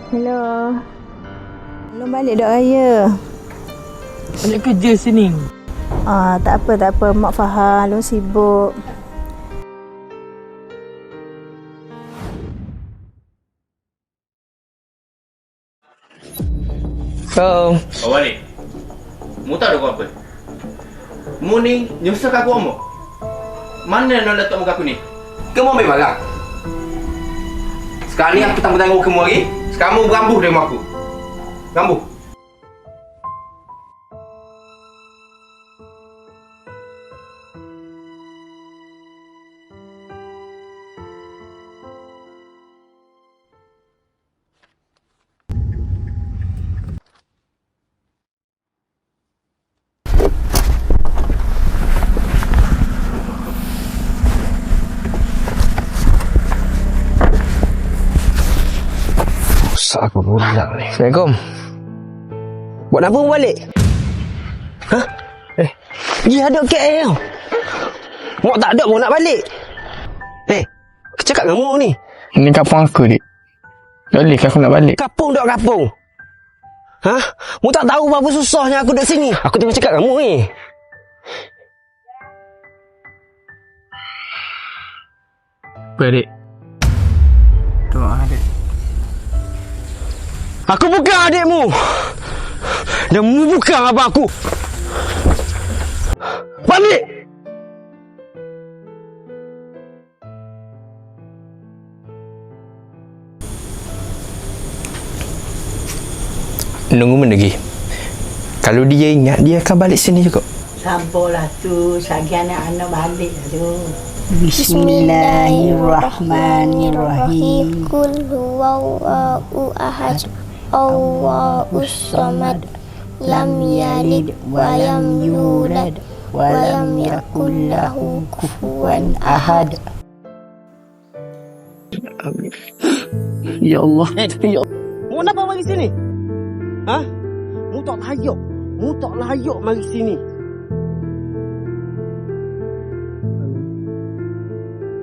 Hello. Belum balik dok raya. Banyak kerja sini. Tak apa. Mak faham. Lu sibuk. Kau balik. Mu tahu aku apa? Mu ni nyusah aku mu. Mana nak letak muka aku ni? Kamu ambil barang. Sekarang ni aku tak bertanggung kamu lagi. Sekarang kamu berambuh dari rumah aku. Rambuh. aku pulang ni. Assalamualaikum. Buat apa mu balik? Hah? Dia ada KL. Mak tak ada mu nak balik. Aku cakap dengan mu ni. Ini kampung aku, dik. Boleh ke aku nak balik? Kapung dok kapung. Hah? Mu tak tahu berapa susahnya aku duduk sini. Aku tengah cakap dengan mu ni. Apa, dik? Doa, dik. Aku bukan adikmu. Dan mu bukan abang aku. Balik! Nunggu mana lagi? Kalau dia ingat, dia akan balik sini juga. Sabarlah tu, sagi anak-anak balik lah tu. Bismillahirrahmanirrahim. Qul huwallahu ahad. Allahus samad. Lam yalid wa lam yulad wa lam yakul lahu kufuwan ahad. Amin. Ya Allah. Ya Allah. Mu kenapa mari sini? Hah? Mu tak layak mari sini.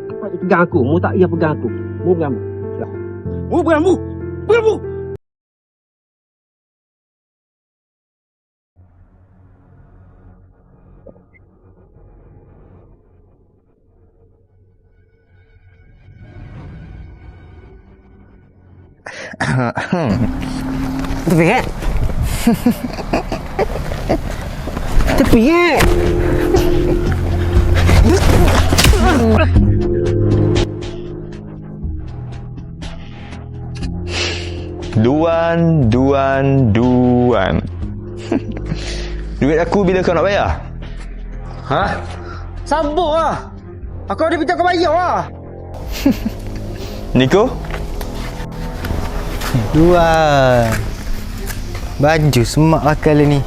Dia pegang aku. Mu tak ia pegang aku. Mu berambu. Mu berambu. Berambu. Tepi kan? Tepi kan? Duan. Duit aku bila kau nak bayar? Hah? Sabar lah. Aku ada minta kau bayar lah. Niko? Duan. Baju semak pakai ni.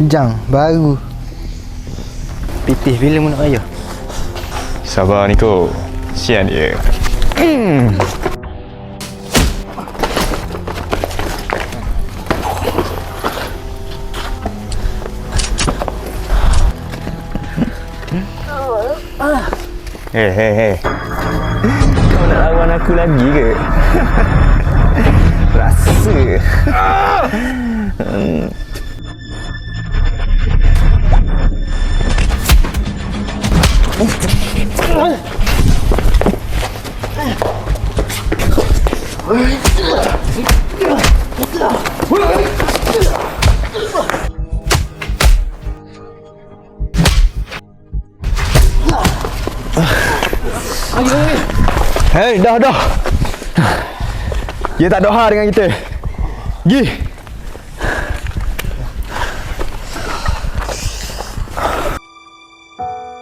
Jang baru. Pitih bila mu nak bayar? Sabar, Niko. Sian dia. Hei. Kau nak lawan aku lagi ke? Rasa. Hei, dah. Dia tak doha dengan kita. Gi.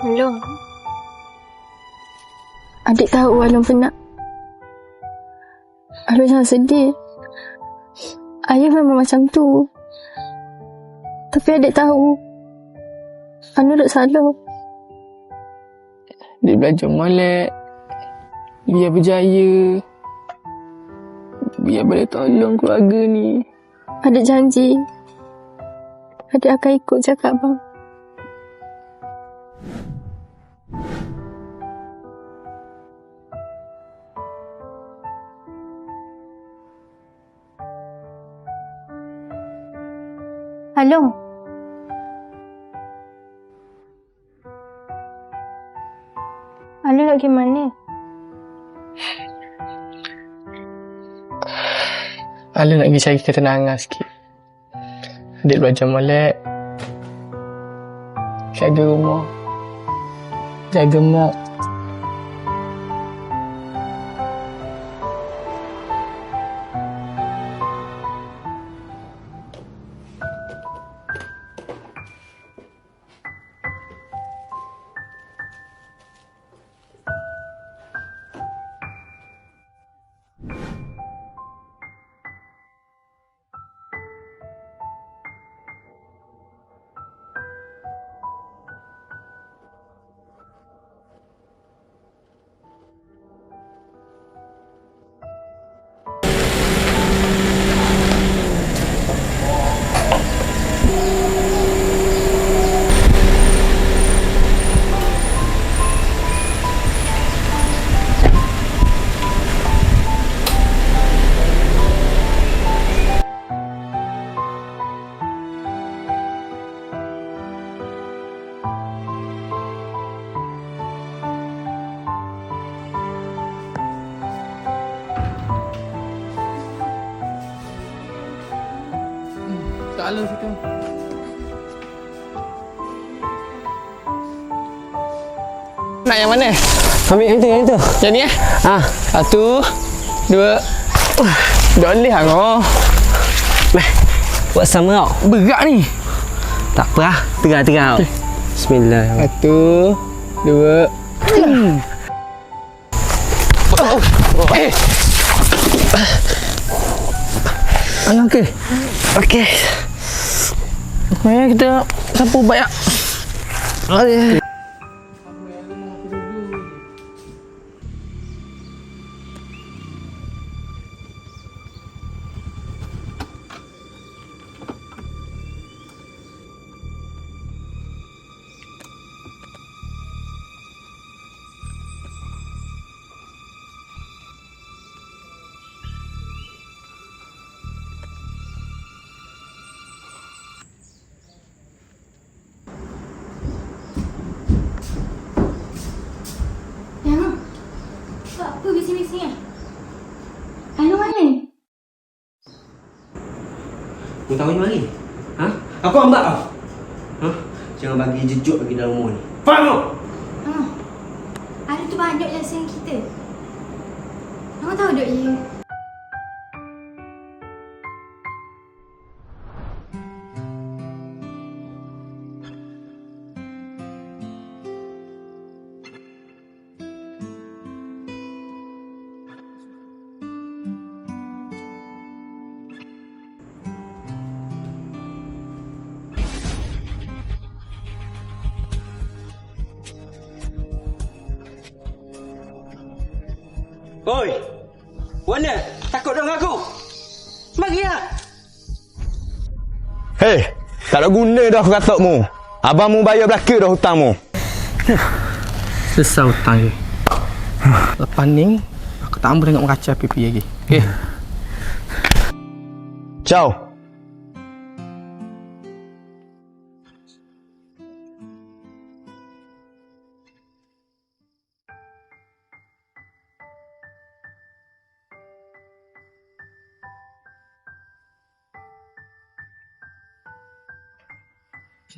Hello. Adik tahu Alun penat. Alun jangan sedih. Ayah memang macam tu. Tapi adik tahu Alun tak salah. Dia belajar molek. Biar berjaya. Biar boleh tolong keluarga ni. Adik janji adik akan ikut cakap bang. Halo. Alung nak pergi mana? Alung nak pergi cari ketenangan sikit. Adik belajar molek. Jaga rumah. Jaga mak. Kak Alung situ. Nak yang mana? Ambil yang itu. Yang ni eh? Ah, 1, 2. Dah boleh lah kau. buat sama tau. Berat ni. Tak apa lah. Terang. Bismillahirrahmanirrahim. 1, 2. Alung ke? Okey. Mari kita sapu ubat ya. Yang apa bising-bising eh? Alung mana? Kau tahu ni mari? Ha? Aku ambak tau. Ha? Jangan bagi jejuk lagi dalam rumah ni. Faham tak? Ada tu banyak yang sayang kita. Abang tahu duk ya? Oi! Mana? Takut dong aku? Mari lah! Hei, tak ada guna dah katakmu. Abangmu bayar belaka dah hutangmu. Selesai hutang je. Lepas ni, aku tak boleh tengok meraca pipi lagi. Okey? Ciao.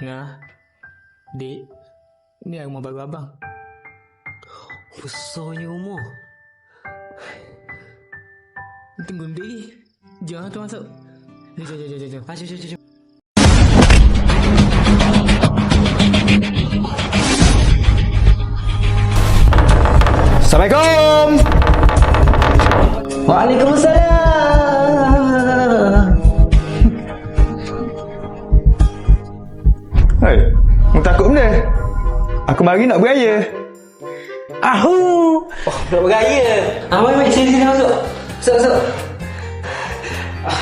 Nah, Dik, ni rumah baru abang. Besarnya rumah. Tunggu Dik. Jom tu masuk. Jom. Jom. Assalamualaikum. Waalaikumsalam. Hei, mu takut benda? Aku mari nak beraya. Ahu. Oh, nak beraya. Mari sini masuk. Masuk.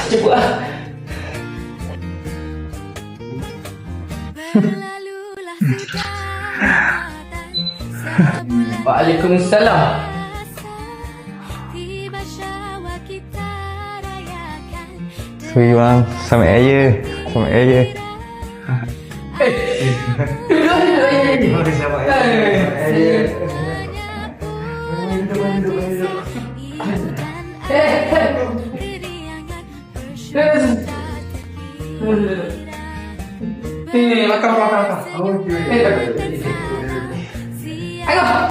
Cepat ah. Waalaikumsalam. Sorry bang, selamat raya. Makan. Ayo.